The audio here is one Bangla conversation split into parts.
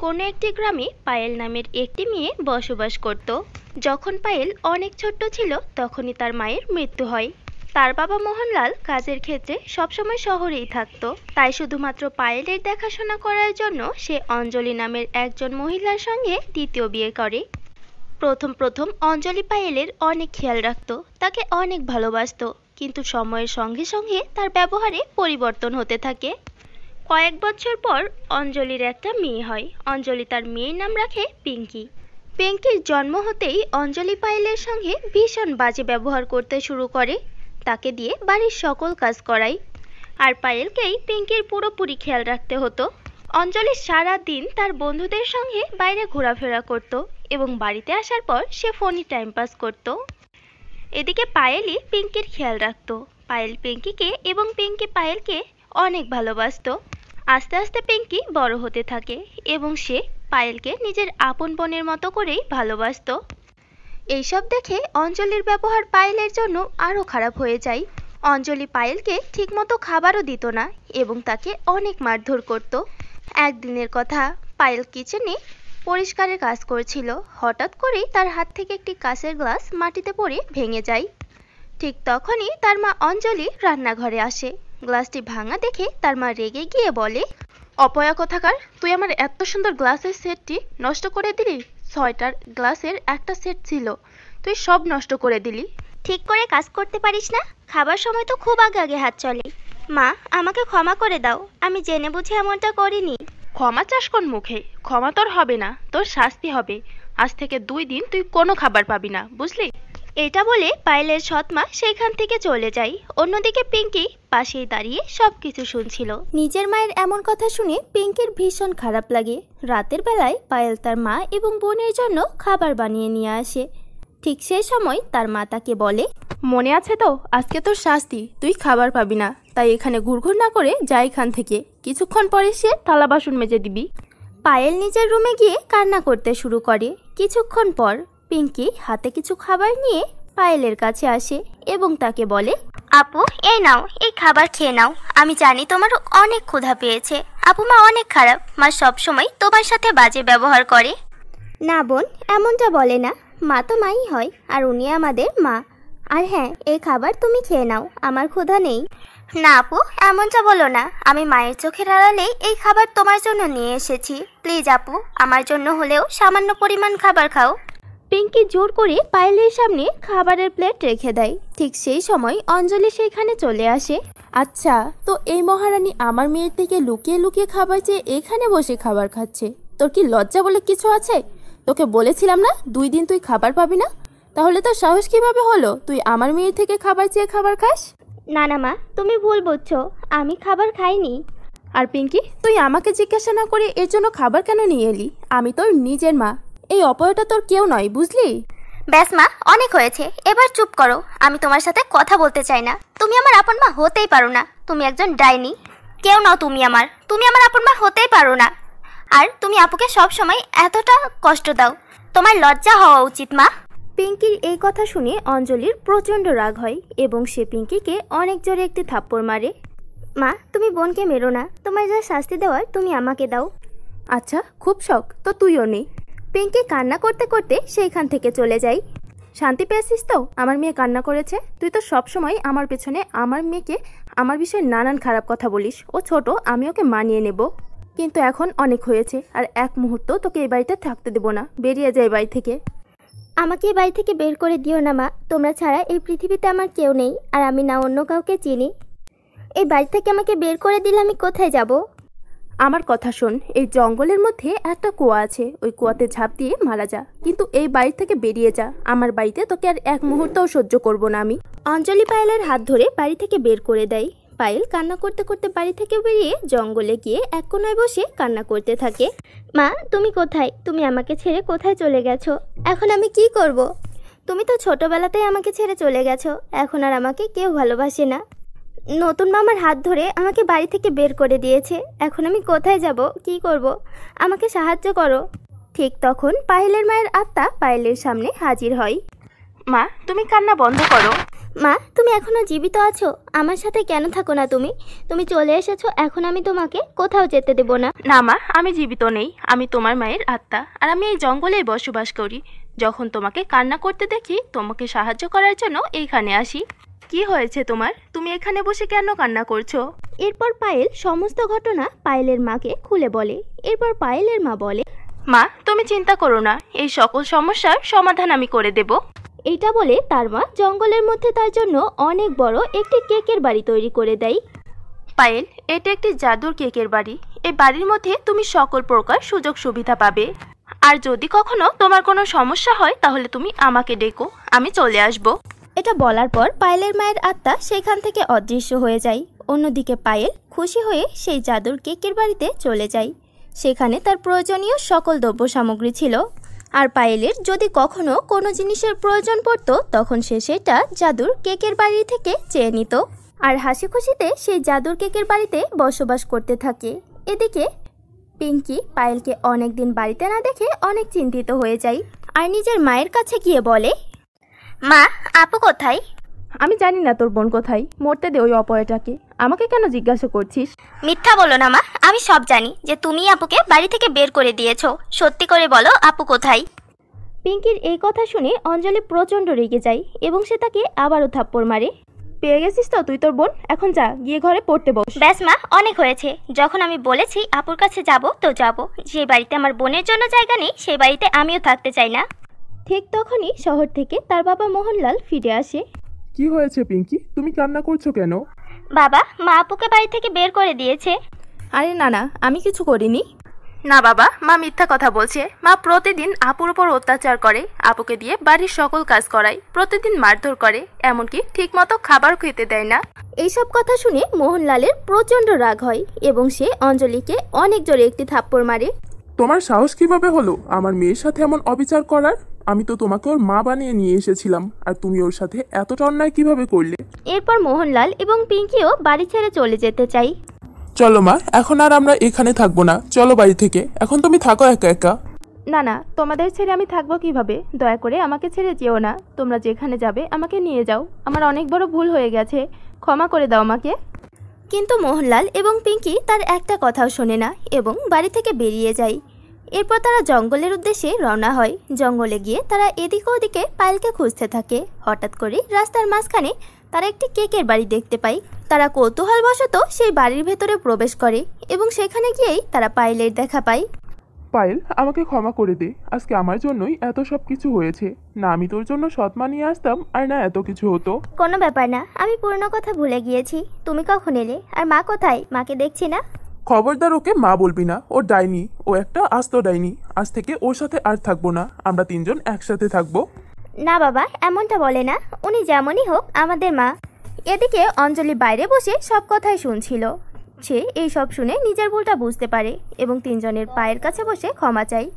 কোনো একটি গ্রামে পায়েল নামের একটি মেয়ে বসবাস করত। যখন পায়েল অনেক ছোট্ট ছিল তখনই তার মায়ের মৃত্যু হয়। তার বাবা মোহনলাল কাজের ক্ষেত্রে সবসময় শহরেই থাকতো, তাই শুধুমাত্র পায়েলের দেখাশোনা করার জন্য সে অঞ্জলি নামের একজন মহিলার সঙ্গে দ্বিতীয় বিয়ে করে। প্রথম প্রথম অঞ্জলি পায়েলের অনেক খেয়াল রাখতো, তাকে অনেক ভালোবাসতো, কিন্তু সময়ের সঙ্গে সঙ্গে তার ব্যবহারে পরিবর্তন হতে থাকে। কয়েক বছর পর অঞ্জলির একটা মেয়ে হয়। অঞ্জলি তার মেয়ের নাম রাখে পিঙ্কি। পিঙ্কির জন্ম হতেই অঞ্জলি পায়েলের সঙ্গে ভীষণ বাজে ব্যবহার করতে শুরু করে, তাকে দিয়ে বাড়ির সকল কাজ করায়। আর পায়েলকেই পিঙ্কির পুরোপুরি খেয়াল রাখতে হতো। অঞ্জলি সারা দিন তার বন্ধুদের সঙ্গে বাইরে ঘোরাফেরা করত এবং বাড়িতে আসার পর সে ফোনে টাইম পাস করত। এদিকে পায়েলই পিঙ্কির খেয়াল রাখত। পায়েল পিঙ্কিকে এবং পিঙ্কি পায়েলকে অনেক ভালোবাসতো। আস্তে আস্তে পিঙ্কি বড় হতে থাকে এবং সে পায়েলকে নিজের আপন বোনের মতো করেই ভালোবাসতো। এইসব দেখে অঞ্জলির ব্যবহার পায়েলের জন্য আরও খারাপ হয়ে যায়। অঞ্জলি পায়েলকে ঠিকমতো খাবারও দিত না এবং তাকে অনেক মারধর করত। একদিনের কথা, পায়েল কিচেনে পরিষ্কারের কাজ করছিল। হঠাৎ করেই তার হাত থেকে একটি কাঁচের গ্লাস মাটিতে পড়ে ভেঙে যায়। ঠিক তখনই তার মা অঞ্জলি রান্নাঘরে আসে। গ্লাসটি ভাঙা দেখে তার মা রেগে গিয়ে বলে, অপয়া কোথাকার, তুই আমার এত সুন্দর গ্লাসের সেটটি নষ্ট করে দিলি। 6টার গ্লাসের একটা সেট ছিল, তুই সব নষ্ট করে দিলি। ঠিক করে কাজ করতে পারিস না? খাবার সময় তো খুব আগে আগে হাত চলে। মা, আমাকে ক্ষমা করে দাও, আমি জেনে বুঝে এমনটা করিনি। ক্ষমা চাস কোন মুখে? ক্ষমা তোর হবে না, তোর শাস্তি হবে। আজ থেকে 2 দিন তুই কোনো খাবার পাবি না, বুঝলি? এটা বলে পায়েলের সৎমা সেখান থেকে চলে যায়। অন্যদিকে পিঙ্কি পাশেই দাঁড়িয়ে সবকিছু শুনছিল। নিজের মায়ের এমন কথা শুনে পিঙ্কির ভীষণ খারাপ লাগে। রাতের বেলায় পায়েল তার মা এবং বোনের জন্য খাবার বানিয়ে নিয়ে আসে। ঠিক সেই সময় তার মা তাকে বলে, মনে আছে তো, আজকে তোর শাস্তি, তুই খাবার পাবি না। তাই এখানে ঘুরঘুর না করে যা এখান থেকে। কিছুক্ষণ পরে সে থালা বাসন মেজে দিবি। পায়েল নিজের রুমে গিয়ে কান্না করতে শুরু করে। কিছুক্ষণ পর পিঙ্কি হাতে কিছু খাবার নিয়ে পায়েলের কাছে আসে এবং তাকে বলে, আপু, এই নাও, এই খাবার খেয়ে নাও। আমি জানি তোমার অনেক ক্ষুধা পেয়েছে। আপু মা অনেক খারাপ, মা সবসময় তোমার সাথে বাজে ব্যবহার করে। না বোন, এমনটা বলে না, মা তো মাই হয়, আর উনি আমাদের মা। আর হ্যাঁ, এই খাবার তুমি খেয়ে নাও, আমার ক্ষুধা নেই। না আপু, এমনটা বলো না, আমি মায়ের চোখের আড়ালেই এই খাবার তোমার জন্য নিয়ে এসেছি। প্লিজ আপু, আমার জন্য হলেও সামান্য পরিমাণ খাবার খাও। পিঙ্কি জোর করে পায়েলের সামনে খাবারের প্লেট রেখে দেয়। ঠিক সেই সময় অঞ্জলি সেখানে চলে আসে। আচ্ছা, তো এই মহারানী আমার মেয়ের থেকে লুকিয়ে লুকিয়ে খাবার চেয়ে এখানে বসে খাবার খাচ্ছে। তোর কি লজ্জা বলে কিছু আছে? তোকে বলেছিলাম না 2 দিন তুই খাবার পাবি না? তাহলে তোর সাহস কিভাবে হলো তুই আমার মেয়ের থেকে খাবার চেয়ে খাবার খাস? না না মা, তুমি ভুল বুঝছো, আমি খাবার খাইনি। আর পিঙ্কি, তুই আমাকে জিজ্ঞাসা না করে এর জন্য খাবার কেন নিয়ে এলি? আমি তোর নিজের মা, এই অপয়টা তোর কেউ নয়, বুঝলি? ব্যাস মা, অনেক হয়েছে, এবার চুপ করো। আমি তোমার সাথে কথা বলতে চাই না। তুমি আমার আপন মা হতেই পারো না, তুমি একজন ডাইনি। কেউ নাও তুমি আমার আপন মা হতেই পারো না। আর তুমি আপুকে সব সময় এতটা কষ্ট দাও, তোমার লজ্জা হওয়া উচিত মা। পিঙ্কির এই কথা শুনে অঞ্জলির প্রচণ্ড রাগ হয় এবং সে পিঙ্কিকে অনেক জোরে একটি থাপ্পড় মারে। মা, তুমি বোনকে মেরো না, তোমার যা শাস্তি দেওয়ার তুমি আমাকে দাও। আচ্ছা, খুব শখ তো, তুইও নে। পিঙ্কি কান্না করতে করতে সেইখান থেকে চলে যায়। শান্তি পেয়েছিস তো? আমার মেয়ে কান্না করেছে। তুই তো সবসময় আমার পেছনে আমার মেয়েকে আমার বিষয়ে নানান খারাপ কথা বলিস। ও ছোট, আমি ওকে মানিয়ে নেব, কিন্তু এখন অনেক হয়েছে। আর এক মুহূর্ত তোকে এই বাড়িতে থাকতে দেবো না, বেরিয়ে যায় বাড়ি থেকে। আমাকে এই বাড়ি থেকে বের করে দিও না মা, তোমরা ছাড়া এই পৃথিবীতে আমার কেউ নেই, আর আমি না অন্য কাউকে চিনি। এই বাড়ি থেকে আমাকে বের করে দিলে আমি কোথায় যাব? আমার কথা শোন, এই জঙ্গলের মধ্যে একটা কুয়া আছে, ওই কুয়াতে ঝাঁপ দিয়ে মারা যা, কিন্তু এই বাড়ি থেকে বেরিয়ে যা। আমার বাড়িতে তোকে আর এক মুহূর্তও সহ্য করব না আমি। অঞ্জলি পায়েলের হাত ধরে বাড়ি থেকে বের করে দেয়। পায়েল কান্না করতে করতে বাড়ি থেকে বেরিয়ে জঙ্গলে গিয়ে এক কোনায় বসে কান্না করতে থাকে। মা, তুমি কোথায়? তুমি আমাকে ছেড়ে কোথায় চলে গেছো? এখন আমি কি করব? তুমি তো ছোটবেলাতেই আমাকে ছেড়ে চলে গেছো, এখন আর আমাকে কেউ ভালোবাসে না। নতুন মামার হাত ধরে আমাকে বাড়ি থেকে বের করে দিয়েছে, এখন আমি কোথায় যাব, কি করব? আমাকে সাহায্য করো। ঠিক তখন পায়েলের মায়ের আত্মা পায়েলের সামনে হাজির হয়। মা, তুমি কান্না বন্ধ করো। মা, তুমি এখনো জীবিত আছো? আমার সাথে কেন থাকো না তুমি? তুমি চলে এসেছো, এখন আমি তোমাকে কোথাও যেতে দেব না। না মা, আমি জীবিত নেই। আমি তোমার মায়ের আত্মা, আর আমি এই জঙ্গলেই বসবাস করি। যখন তোমাকে কান্না করতে দেখি, তোমাকে সাহায্য করার জন্য এইখানে আসি। কি হয়েছে তোমার? তুমি এখানে বসে কেন কান্না করছো? এরপর পায়েল সমস্ত ঘটনা পায়েলের মাকে খুলে বলে। এরপর পায়েলের মা বলে, মা, তুমি চিন্তা করো না, এই সকল সমস্যার সমাধান আমি করে দেব। এইটা বলে তার মা জঙ্গলের মধ্যে তার জন্য অনেক বড় একটি কেকের বাড়ি তৈরি করে দেয়। পায়েল, এটা একটি জাদুর কেকের বাড়ি। এই বাড়ির মধ্যে তুমি সকল প্রকার সুযোগ সুবিধা পাবে। আর যদি কখনো তোমার কোনো সমস্যা হয়, তাহলে তুমি আমাকে ডেকো, আমি চলে আসব। এটা বলার পর পায়েলের মায়ের আত্মা সেখান থেকে অদৃশ্য হয়ে যায়। অন্যদিকে পায়েল খুশি হয়ে সেই জাদুর কেকের বাড়িতে চলে যায়। সেখানে তার প্রয়োজনীয় সকল দ্রব্য সামগ্রী ছিল। আর পায়েলের যদি কখনো কোনো জিনিসের প্রয়োজন পড়তো, তখন সে সেটা জাদুর কেকের বাড়ি থেকে চেয়ে নিত। আর হাসি খুশিতে সেই জাদুর কেকের বাড়িতে বসবাস করতে থাকে। এদিকে পিঙ্কি পায়েলকে অনেকদিন বাড়িতে না দেখে অনেক চিন্তিত হয়ে যায়, আর নিজের মায়ের কাছে গিয়ে বলে, মা, আপু কোথায়? আমি জানি না তোর বোন কোথায়। মরতে দে ওই অপয়াটাকে। আমাকে কেন জিজ্ঞাসা করছিস? মিথ্যা বলো না মা, আমি সব জানি যে তুমি আপুকে বাড়ি থেকে বের করে দিয়েছো। সত্যি করে বলো, আপু কোথায়? পিঙ্কির এই কথা শুনে অঞ্জলি প্রচণ্ড রেগে যায় এবং সে তাকে আবারও থাপ্পড় মারে। পেয়ে গেছিস তো তুই তোর বোন? এখন যা, গিয়ে ঘরে পড়তে বস। ব্যাস মা, অনেক হয়েছে। যখন আমি বলেছি আপুর কাছে যাব তো যাব। যে বাড়িতে আমার বোনের জন্য জায়গা নেই, সেই বাড়িতে আমিও থাকতে চাই না। ঠিক তখনই শহর থেকে তার বাবা মোহনলাল ফিরে আসে। কি হয়েছে পিঙ্কি, তুমি কান্না করছো কেন? বাবা, মা আপুকে বাড়ি থেকে বের করে দিয়েছে। আরে না না, আমি কিছু করিনি। না বাবা, মা মিথ্যা কথা বলছে। মা প্রতিদিন আপুর উপর অত্যাচার করে, আপুকে দিয়ে বাড়ির সকল কাজ করায়, প্রতিদিন মারধর করে, এমনকি ঠিকমতো খাবার খেতে দেয় না। এইসব কথা শুনে মোহনলালের প্রচণ্ড রাগ হয় এবং সে অঞ্জলিকে অনেক জোরে একটি থাপ্পড় মারে। তোমার সাহস কিভাবে হলো আমার মেয়ের সাথে এমন অবিচার করার? আমি তো তোমাকে ওর মা বানিয়ে নিয়ে এসেছিলাম, আর তুমি ওর সাথে এতটা অন্যায় কিভাবে করলে? এরপর মোহনলাল এবং পিঙ্কিও বাড়ি ছেড়ে চলে যেতে চাই। চলো মা, এখন আর আমরা এখানে থাকবো না, চলো বাড়ি থেকে। এখন তুমি থাকো একা একা। না না, তোমাদের ছেড়ে আমি থাকবো কিভাবে? দয়া করে আমাকে ছেড়ে যেও না। তোমরা যেখানে যাবে আমাকে নিয়ে যাও। আমার অনেক বড় ভুল হয়ে গেছে, ক্ষমা করে দাও আমাকে। কিন্তু মোহনলাল এবং পিঙ্কি তার একটা কথাও শোনে না এবং বাড়ি থেকে বেরিয়ে যায়। এরপর তারা জঙ্গলের উদ্দেশ্যে রওনা হয়। জঙ্গলে গিয়ে তারা এদিকে ওদিকে পায়েলকে খুঁজতে থাকে। হঠাৎ করে রাস্তার মাঝখানে তারা একটি কেকের বাড়ি দেখতে পায়। তারা কৌতূহলবশত সেই বাড়ির ভেতরে প্রবেশ করে এবং সেখানে গিয়েই তারা পায়েলের দেখা পায়। পায়েল, আমাকে ক্ষমা করে দে। আজকে আমার জন্যই এত সব কিছু হয়েছে। না আমি তোর জন্য সৎমা নিয়ে আসতাম, আর না এত কিছু হতো। কোনো ব্যাপার না, আমি পুরনো কথা ভুলে গিয়েছি। তুমি কখন এলে? আর মা কোথায়? মাকে দেখছি না। খবরদার ওকে মা বলবি না, ও ডাইনি, ও একটা আস্ত ডাইনি। আজ থেকে ওর সাথে আর থাকবো না, আমরা তিনজন একসাথে থাকবো। না বাবা, এমনটা বলে না। উনি যেমনই হোক আমাদের মা। এদিকে অঞ্জলি বাইরে বসে সব কথাই শুনছিল। সে এই সব শুনে নিজের ভুলটা বুঝতে পারে এবং তিনজনের পায়ের কাছে বসে ক্ষমা চায়।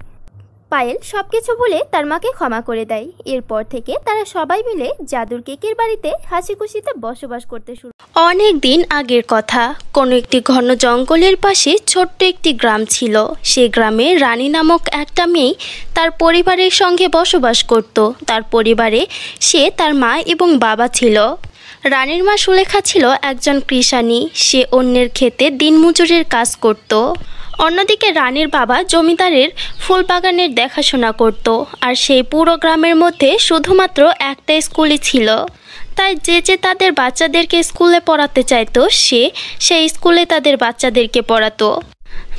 পায়েল সবকিছু ভুলে তার মাকে ক্ষমা করে দেয়। এরপর থেকে তারা সবাই মিলে জাদুর কেকের বাড়িতে হাসি খুশিতে বসবাস করতে শুরু। অনেক দিন আগের কথা, কোনো একটি ঘন জঙ্গলের পাশে ছোট্ট একটি গ্রাম ছিল। সেই গ্রামে রানী নামক একটা মেয়ে তার পরিবারের সঙ্গে বসবাস করত। তার পরিবারে সে, তার মা এবং বাবা ছিল। রানীর মা সুলেখা ছিল একজন কৃষাণী। সে অন্যের ক্ষেতে দিনমজুরের কাজ করত। অন্যদিকে রানীর বাবা জমিদারের ফুল বাগানের দেখাশোনা করত। আর সেই পুরো গ্রামের মধ্যে শুধুমাত্র একটা স্কুলই ছিল। তাই যে তাদের বাচ্চাদেরকে স্কুলে পড়াতে চাইতো, সে সেই স্কুলে তাদের বাচ্চাদেরকে পড়াতো।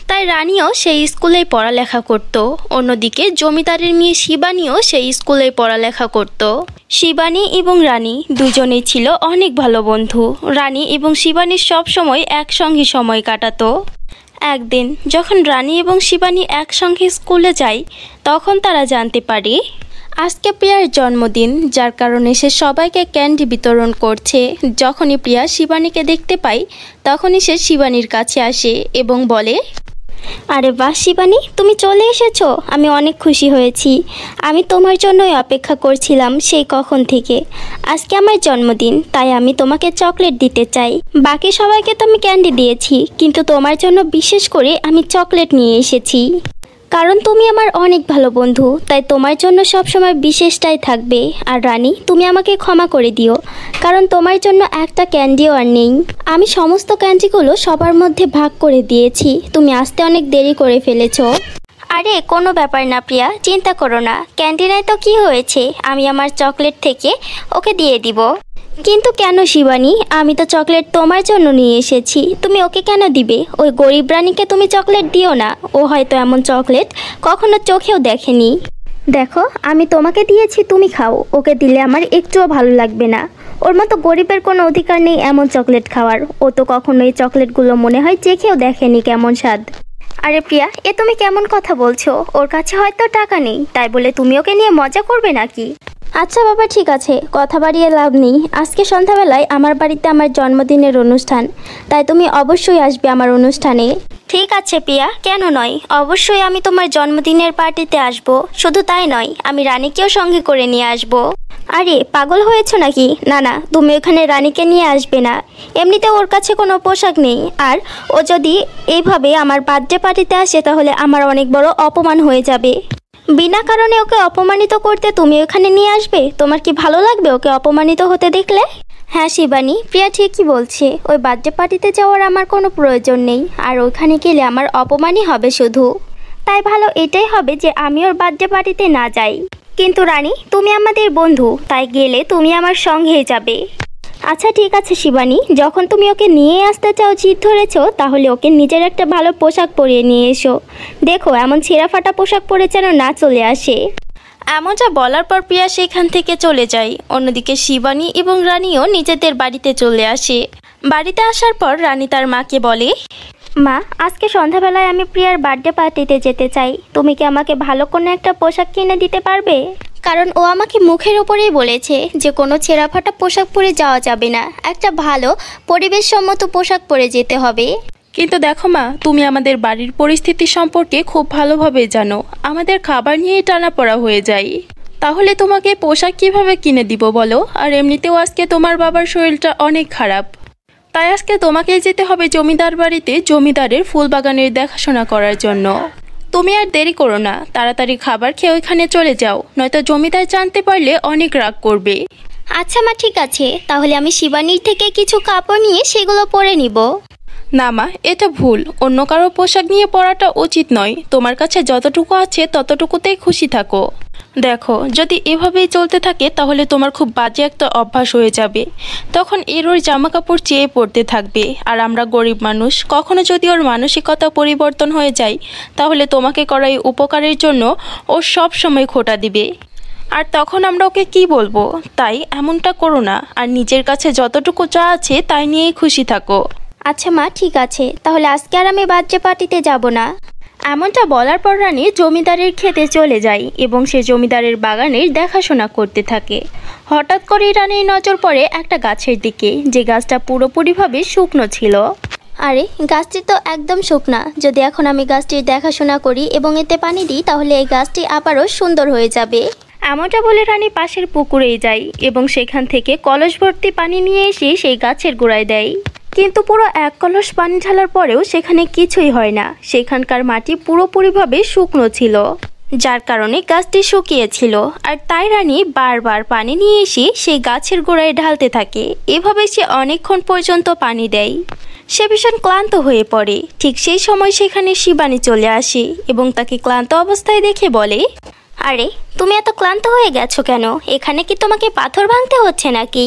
তাই রানীও সেই স্কুলেই পড়ালেখা করত। অন্যদিকে জমিদারের মেয়ে শিবানীও সেই স্কুলেই পড়ালেখা করত। শিবানী এবং রানী দুজনেই ছিল অনেক ভালো বন্ধু। রানী এবং শিবানী সব সময় একসঙ্গে সময় কাটাতো। একদিন যখন রানী এবং শিবানী একসঙ্গে স্কুলে যায়, তখন তারা জানতে পারে আজকে প্রিয়ার জন্মদিন, যার কারণে সে সবাইকে ক্যান্ডি বিতরণ করছে। যখনই প্রিয়া শিবানীকে দেখতে পায়, তখনই সে শিবানীর কাছে আসে এবং বলে, আরে বাহ শিবানী, তুমি চলে এসেছো। আমি অনেক খুশি হয়েছি। আমি তোমার জন্যই অপেক্ষা করছিলাম সেই কখন থেকে। আজকে আমার জন্মদিন, তাই আমি তোমাকে চকলেট দিতে চাই। বাকি সবাইকে তো আমি ক্যান্ডি দিয়েছি, কিন্তু তোমার জন্য বিশেষ করে আমি চকলেট নিয়ে এসেছি। কারণ তুমি আমার অনেক ভালো বন্ধু, তাই তোমার জন্য সবসময় বিশেষটাই থাকবে। আর রানী, তুমি আমাকে ক্ষমা করে দিও, কারণ তোমার জন্য একটা ক্যান্ডিও আর নেই। আমি সমস্ত ক্যান্ডিগুলো সবার মধ্যে ভাগ করে দিয়েছি, তুমি আসতে অনেক দেরি করে ফেলেছো। আরে কোনো ব্যাপার না প্রিয়া, চিন্তা করো না, ক্যান্ডি নাই তো কি হয়েছে, আমি আমার চকলেট থেকে ওকে দিয়ে দিব। কিন্তু কেন শিবানী, আমি তো চকলেট তোমার জন্য নিয়ে এসেছি, তুমি ওকে কেন দিবে? ওই গরিব রানীকে তুমি চকলেট দিও না, ও হয়তো এমন চকলেট কখনো চোখেও দেখেনি। দেখো, আমি তোমাকে দিয়েছি, তুমি খাও, ওকে দিলে আমার একটুও ভালো লাগবে না। ওর মতো গরিবের কোনো অধিকার নেই এমন চকলেট খাওয়ার, ও তো কখনো এই চকলেটগুলো মনে হয় চেখেও দেখেনি কেমন স্বাদ। আরে প্রিয়া, এ তুমি কেমন কথা বলছো? ওর কাছে হয়তো টাকা নেই, তাই বলে তুমি ওকে নিয়ে মজা করবে নাকি? আচ্ছা বাবা, ঠিক আছে, কথা বাড়িয়ে লাভ নেই। আজকে সন্ধ্যাবেলায় আমার বাড়িতে আমার জন্মদিনের অনুষ্ঠান, তাই তুমি অবশ্যই আসবে আমার অনুষ্ঠানে। ঠিক আছে প্রিয়া, কেন নয়, অবশ্যই আমি তোমার জন্মদিনের পার্টিতে আসব। শুধু তাই নয়, আমি রানীকেও সঙ্গে করে নিয়ে আসব। আরে পাগল হয়েছো নাকি? না না, তুমি ওখানে রানীকে নিয়ে আসবে না, এমনিতে ওর কাছে কোনো পোশাক নেই। আর ও যদি এইভাবে আমার বার্থডে পার্টিতে আসে তাহলে আমার অনেক বড় অপমান হয়ে যাবে। বিনা কারণে ওকে অপমানিত করতে তুমি ওখানে নিয়ে আসবে? তোমার কি ভালো লাগবে ওকে অপমানিত হতে দেখলে? হ্যাঁ শিবানী, প্রিয়া ঠিকই বলছে, ওই বার্থডে পার্টিতে যাওয়ার আমার কোনো প্রয়োজন নেই, আর ওইখানে গেলে আমার অপমানই হবে শুধু। তাই ভালো এটাই হবে যে আমি ওর বার্থডে পার্টিতে না যাই। কিন্তু রানী, তুমি আমাদের বন্ধু, তাই গেলে তুমি আমার সঙ্গেই যাবে। আচ্ছা ঠিক আছে শিবানী, যখন তুমি ওকে নিয়ে আসতে চাও, জিদ ধরেছো, তাহলে ওকে নিজের একটা ভালো পোশাক পরিয়ে নিয়ে এসো। দেখো, এমন ছেঁড়া ফাটা পোশাক পরে যেন না চলে আসে। এমনটা বলার পর প্রিয়া সেখান থেকে চলে যায়। অন্যদিকে শিবানী এবং রানীও নিজেদের বাড়িতে চলে আসে। বাড়িতে আসার পর রানী তার মাকে বলে, মা, আজকে সন্ধ্যাবেলায় আমি প্রিয়ার বার্থডে পার্টিতে যেতে চাই, তুমি কি আমাকে ভালো কোনো একটা পোশাক কিনে দিতে পারবে? কারণ ও আমাকে মুখের উপরেই বলেছে যে কোনো ছেঁড়া ফাটা পোশাক পরে যাওয়া যাবে না, একটা ভালো পরিবেশসম্মত পোশাক পরে যেতে হবে। কিন্তু দেখো মা, তুমি আমাদের বাড়ির পরিস্থিতি সম্পর্কে খুব ভালোভাবে জানো, আমাদের খাবার নিয়েই টানাপড়া হয়ে যায়, তাহলে তোমাকে পোশাক কিভাবে কিনে দিব বলো? আর এমনিতেও আজকে তোমার বাবার শরীরটা অনেক খারাপ, তাই আজকে তোমাকে যেতে হবে জমিদার বাড়িতে জমিদারের ফুল বাগানের দেখাশোনা করার জন্য। তুমি আর দেরি করো না, তাড়াতাড়ি খাবার খেয়ে ওইখানে চলে যাও, নয়তো জমিদার জানতে পারলে অনেক রাগ করবে। আচ্ছা মা, ঠিক আছে, তাহলে আমি শিবানীর থেকে কিছু কাপড় নিয়ে সেগুলো পরে নিব। না মা, এটা ভুল, অন্য কারো পোশাক নিয়ে পরাটা উচিত নয়, তোমার কাছে যতটুকু আছে ততটুকুতেই খুশি থাকো। দেখো, যদি এভাবেই চলতে থাকে তাহলে তোমার খুব বাজে একটা অভ্যাস হয়ে যাবে, তখন এর ওর জামা কাপড় চেয়ে পড়তে থাকবে। আর আমরা গরিব মানুষ, কখনো যদি ওর মানসিকতা পরিবর্তন হয়ে যায় তাহলে তোমাকে করা এই উপকারের জন্য ও সব সময় খোঁটা দিবে, আর তখন আমরা ওকে কি বলবো? তাই এমনটা করো না, আর নিজের কাছে যতটুকু যা আছে তাই নিয়েই খুশি থাকো। আচ্ছা মা, ঠিক আছে, তাহলে আজকে আর আমি বার্থডে পার্টিতে যাব না। এমনটা বলার পর রানী জমিদারের খেতে চলে যায় এবং সে জমিদারের বাগানের দেখাশোনা করতে থাকে। হঠাৎ করেই রানীর নজর পড়ে একটা গাছের দিকে, যে গাছটা পুরোপুরিভাবে শুকনো ছিল। আরে, গাছটি তো একদম শুকনা, যদি এখন আমি গাছটির দেখাশোনা করি এবং এতে পানি দিই তাহলে এই গাছটি আবারও সুন্দর হয়ে যাবে। এমনটা বলে রানী পাশের পুকুরেই যায় এবং সেখান থেকে কলস ভর্তি পানি নিয়ে এসে সেই গাছের গোড়ায় দেয়। কিন্তু পুরো এক কলস পানি ঢালার পরেও সেখানে কিছুই হয় না, সেখানকার মাটি পুরোপুরিভাবে শুকনো ছিল, যার কারণে গাছটি শুকিয়েছিল। আর তাই রানী বারবার পানি নিয়ে এসে সেই গাছের গোড়ায় ঢালতে থাকে। এভাবে সে অনেকক্ষণ পর্যন্ত পানি দেয়। সে ভীষণ ক্লান্ত হয়ে পড়ে। ঠিক সেই সময় সেখানে শিবানী চলে আসে এবং তাকে ক্লান্ত অবস্থায় দেখে বলে, আরে, তুমি এত ক্লান্ত হয়ে গেছো কেন? এখানে কি তোমাকে পাথর ভাঙতে হচ্ছে নাকি?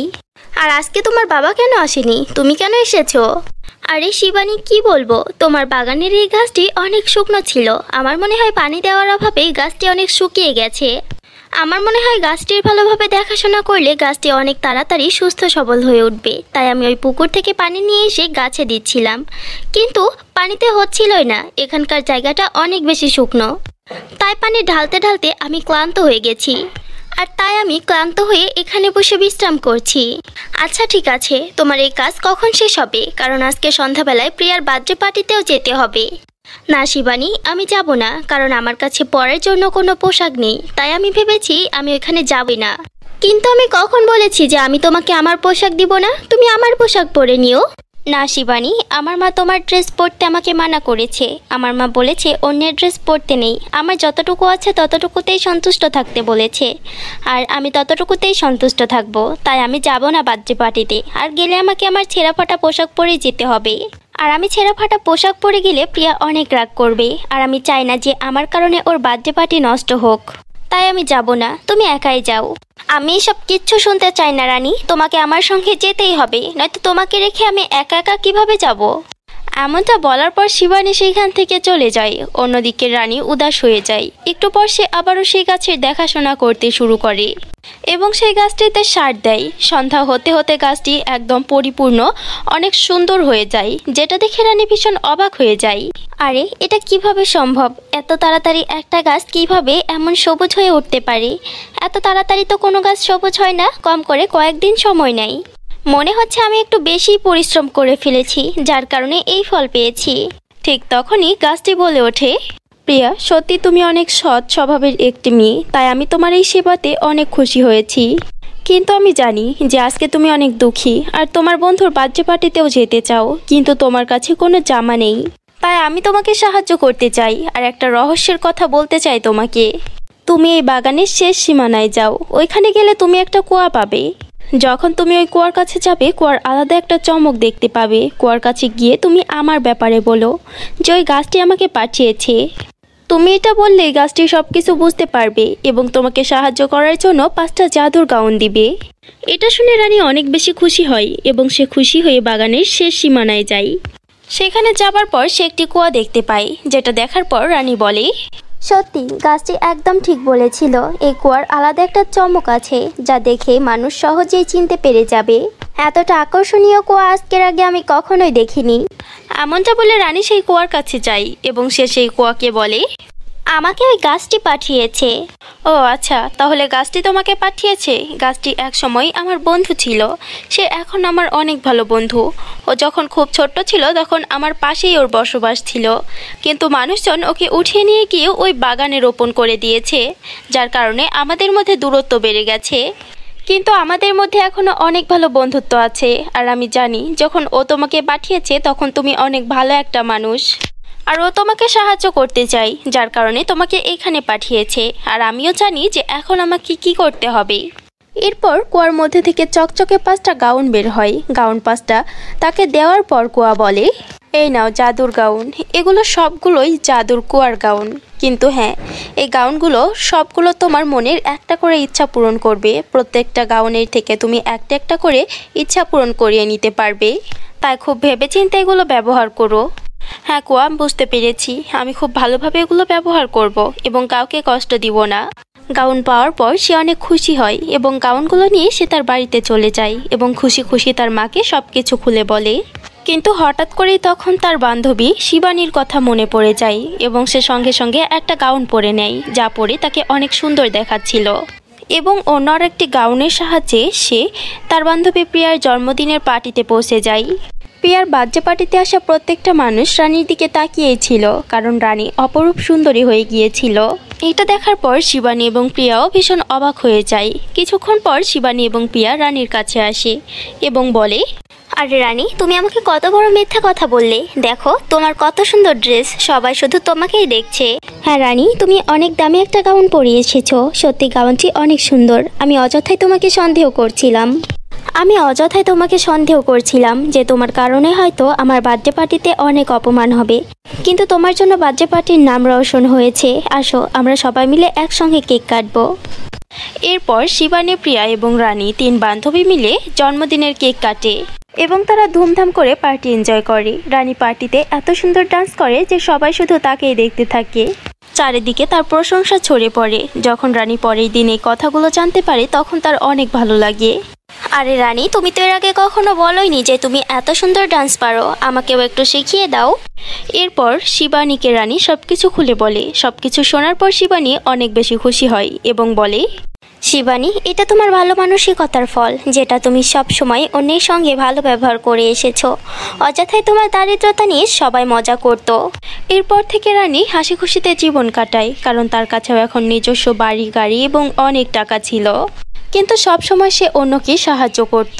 আর আজকে তোমার বাবা কেন আসেনি? তুমি কেন এসেছো? আরে শিবানী, কি বলবো, তোমার বাগানের এই গাছটি অনেক শুকনো ছিল, আমার মনে হয় পানি দেওয়ার অভাবে গাছটি অনেক শুকিয়ে গেছে। আমার মনে হয় গাছটির ভালোভাবে দেখাশোনা করলে গাছটি অনেক তাড়াতাড়ি সুস্থ সবল হয়ে উঠবে, তাই আমি ওই পুকুর থেকে পানি নিয়ে এসে গাছে দিচ্ছিলাম, কিন্তু পানিতে হচ্ছিলই না, এখানকার জায়গাটা অনেক বেশি শুকনো, তাই পানি ঢালতে ঢালতে আমি ক্লান্ত হয়ে গেছি, আর তাই আমি ক্লান্ত হয়ে এখানে বসে বিশ্রাম করছি। আচ্ছা ঠিক আছে, তোমার এই কাজ কখন শেষ হবে? কারণ আজকে সন্ধ্যাবেলায় প্রিয়ার বার্থডে পার্টিতেও যেতে হবে। না শিবানী, আমি যাব না, কারণ আমার কাছে পরার জন্য কোনো পোশাক নেই, তাই আমি ভেবেছি আমি ওখানে যাবই না। কিন্তু আমি কখন বলেছি যে আমি তোমাকে আমার পোশাক দিব না? তুমি আমার পোশাক পরে নিও। না শিবানী, আমার মা তোমার ড্রেস পরতে আমাকে মানা করেছে। আমার মা বলেছে অন্যের ড্রেস পরতে নেই, আমার যতটুকু আছে ততটুকুতেই সন্তুষ্ট থাকতে বলেছে। আর আমি ততটুকুতেই সন্তুষ্ট থাকবো, তাই আমি যাব না বার্থডে পার্টিতে। আর গেলে আমাকে আমার ছেঁড়া ফাটা পোশাক পরেই যেতে হবে। আর আমি ছেঁড়া ফাটা পোশাক পরে গেলে প্রিয়া অনেক রাগ করবে, আর আমি চাই না যে আমার কারণে ওর বার্থডে পার্টি নষ্ট হোক। তাই আমি যাব না, তুমি একাই যাও। আমি এসব কিচ্ছু শুনতে চাই না রানী, তোমাকে আমার সঙ্গে যেতেই হবে, নয়তো তোমাকে রেখে আমি একা একা কিভাবে যাব? এমনটা বলার পর শিবানী সেইখান থেকে চলে যায়। অন্যদিকে রানী উদাস হয়ে যায়। একটু পর সে আবারও সেই গাছের দেখাশোনা করতে শুরু করে এবং সেই গাছটিতে সার দেয়। সন্ধ্যা হতে হতে গাছটি একদম পরিপূর্ণ অনেক সুন্দর হয়ে যায়, যেটা দেখে রানী ভীষণ অবাক হয়ে যায়। আরে এটা কিভাবে সম্ভব? এত তাড়াতাড়ি একটা গাছ কিভাবে এমন সবুজ হয়ে উঠতে পারে? এত তাড়াতাড়ি তো কোনো গাছ সবুজ হয় না, কম করে কয়েকদিন সময় নেয়। মনে হচ্ছে আমি একটু বেশি পরিশ্রম করে ফেলেছি, যার কারণে এই ফল পেয়েছি। ঠিক তখনই গাছটি বলে ওঠে, প্রিয়া, সত্যি তুমি অনেক সৎ স্বভাবের একটি মেয়ে, তাই আমি তোমার এই সেবাতে অনেক খুশি হয়েছি। কিন্তু আমি জানি যে আজকে তুমি অনেক দুঃখী, আর তোমার বন্ধুর বার্থডে পার্টিতেও যেতে চাও, কিন্তু তোমার কাছে কোনো জামা নেই। তাই আমি তোমাকে সাহায্য করতে চাই, আর একটা রহস্যের কথা বলতে চাই তোমাকে। তুমি এই বাগানের শেষ সীমানায় যাও, ওইখানে গেলে তুমি একটা কুয়া পাবে। যখন তুমি ওই কুয়ার কাছে যাবে, কুয়ার আলাদা একটা চমক দেখতে পাবে। কুয়ার কাছে গিয়ে তুমি আমার ব্যাপারে বলো যে ওই গাছটি আমাকে পাঠিয়েছে। তুমি এটা বললে গাছটি সব কিছু বুঝতে পারবে এবং তোমাকে সাহায্য করার জন্য 5টা জাদুর গাউন দিবে। এটা শুনে রানী অনেক বেশি খুশি হয় এবং সে খুশি হয়ে বাগানের শেষ সীমানায় যায়। সেখানে যাবার পর সে একটি কুয়া দেখতে পায়, যেটা দেখার পর রানী বলে, সত্যি গাছটি একদম ঠিক বলেছিল। এই কুয়ার আলাদা একটা চমক আছে, যা দেখে মানুষ সহজেই চিনতে পেরে যাবে। এতটা আকর্ষণীয় কুয়া আজকের আগে আমি কখনোই দেখিনি। এমনটা বলে রানী সেই কুয়ার কাছে যায় এবং সে সেই কুয়াকে বলে, আমাকে ওই গাছটি পাঠিয়েছে। ও আচ্ছা, তাহলে গাছটি তোমাকে পাঠিয়েছে। গাছটি এক সময় আমার বন্ধু ছিল, সে এখন আমার অনেক ভালো বন্ধু। ও যখন খুব ছোট্ট ছিল তখন আমার পাশেই ওর বসবাস ছিল, কিন্তু মানুষজন ওকে উঠিয়ে নিয়ে গিয়ে ওই বাগানে রোপণ করে দিয়েছে, যার কারণে আমাদের মধ্যে দূরত্ব বেড়ে গেছে। কিন্তু আমাদের মধ্যে এখনো অনেক ভালো বন্ধুত্ব আছে। আর আমি জানি যখন ও তোমাকে পাঠিয়েছে তখন তুমি অনেক ভালো একটা মানুষ, আর ও তোমাকে সাহায্য করতে চাই, যার কারণে তোমাকে এখানে পাঠিয়েছে। আর আমিও জানি যে এখন আমাকে কি করতে হবে। এরপর কুয়ার মধ্যে থেকে চকচকে 5টা গাউন বের হয়। গাউন 5টা তাকে দেওয়ার পর কুয়া বলে, এই নাও জাদুর গাউন। এগুলো সবগুলোই জাদুর কুয়ার গাউন, কিন্তু হ্যাঁ, এই গাউনগুলো সবগুলো তোমার মনের একটা করে ইচ্ছা পূরণ করবে। প্রত্যেকটা গাউনের থেকে তুমি একটা একটা করে ইচ্ছা পূরণ করিয়ে নিতে পারবে, তাই খুব ভেবেচিন্তে এগুলো ব্যবহার করো। হ্যাঁ কুয়া, বুঝতে পেরেছি। আমি খুব ভালোভাবে এগুলো ব্যবহার করব এবং কাউকে কষ্ট দিব না। গাউন পাওয়ার পর সে অনেক খুশি হয় এবং গাউনগুলো নিয়ে সে তার বাড়িতে চলে যায় এবং খুশি খুশি তার মাকে সব কিছু খুলে বলে। কিন্তু হঠাৎ করেই তখন তার বান্ধবী শিবানীর কথা মনে পড়ে যায় এবং সে সঙ্গে সঙ্গে একটা গাউন পরে নেয়, যা পরে তাকে অনেক সুন্দর দেখাচ্ছিল। এবং অন্য একটি গাউনের সাহায্যে সে তার বান্ধবী প্রিয়ার জন্মদিনের পার্টিতে পৌঁছে যায়। প্রিয়ার বার্থডে পার্টিতে আসা প্রত্যেকটা মানুষ রানীর দিকে তাকিয়েই ছিল, কারণ রানী অপরূপ সুন্দরী হয়ে গিয়েছিল। এটা দেখার পর শিবানী এবং প্রিয়াও ভীষণ অবাক হয়ে যায়। কিছুক্ষণ পর শিবানী এবং প্রিয়া রানীর কাছে আসে এবং বলে, আরে রানী, তুমি আমাকে কত বড় মিথ্যা কথা বললে। দেখো তোমার কত সুন্দর ড্রেস, সবাই শুধু তোমাকেই দেখছে। হ্যাঁ রানী, তুমি অনেক দামি একটা গাউন পরে এসেছো। সত্যি গাউনটি অনেক সুন্দর। আমি অযথাই তোমাকে সন্দেহ করছিলাম যে তোমার কারণে হয়তো আমার বার্থডে পার্টিতে অনেক অপমান হবে, কিন্তু তোমার জন্য বার্থডে পার্টির নাম রোশন হয়েছে। আসো আমরা সবাই মিলে একসঙ্গে কেক কাটবো। এরপর শিবানী, প্রিয়া এবং রানী 3 বান্ধবী মিলে জন্মদিনের কেক কাটে এবং তারা ধুমধাম করে পার্টি এনজয় করে। রানী পার্টিতে এত সুন্দর ডান্স করে যে সবাই শুধু তাকেই দেখতে থাকে। চারিদিকে তার প্রশংসা ছড়িয়ে পড়ে। যখন রানী পরের দিন এই কথাগুলো জানতে পারে তখন তার অনেক ভালো লাগে। আরে রানী, তুমি তো এর আগে কখনো বলোইনি যে তুমি এত সুন্দর ডান্স পারো, আমাকেও একটু শিখিয়ে দাও। এরপর শিবানীকে রানী সবকিছু খুলে বলে। সবকিছু শোনার পর শিবানী অনেক বেশি খুশি হয় এবং বলে, শিবানী, এটা তোমার ভালো মানসিকতার ফল, যেটা তুমি সব সময় অন্যের সঙ্গে ভালো ব্যবহার করে এসেছো। অযথাই তোমার দারিদ্রতা নিয়ে সবাই মজা করত। এরপর থেকে রানী হাসি খুশিতে জীবন কাটায়, কারণ তার কাছেও এখন নিজস্ব বাড়ি, গাড়ি এবং অনেক টাকা ছিল। কিন্তু সব সময় সে অন্যকে সাহায্য করত।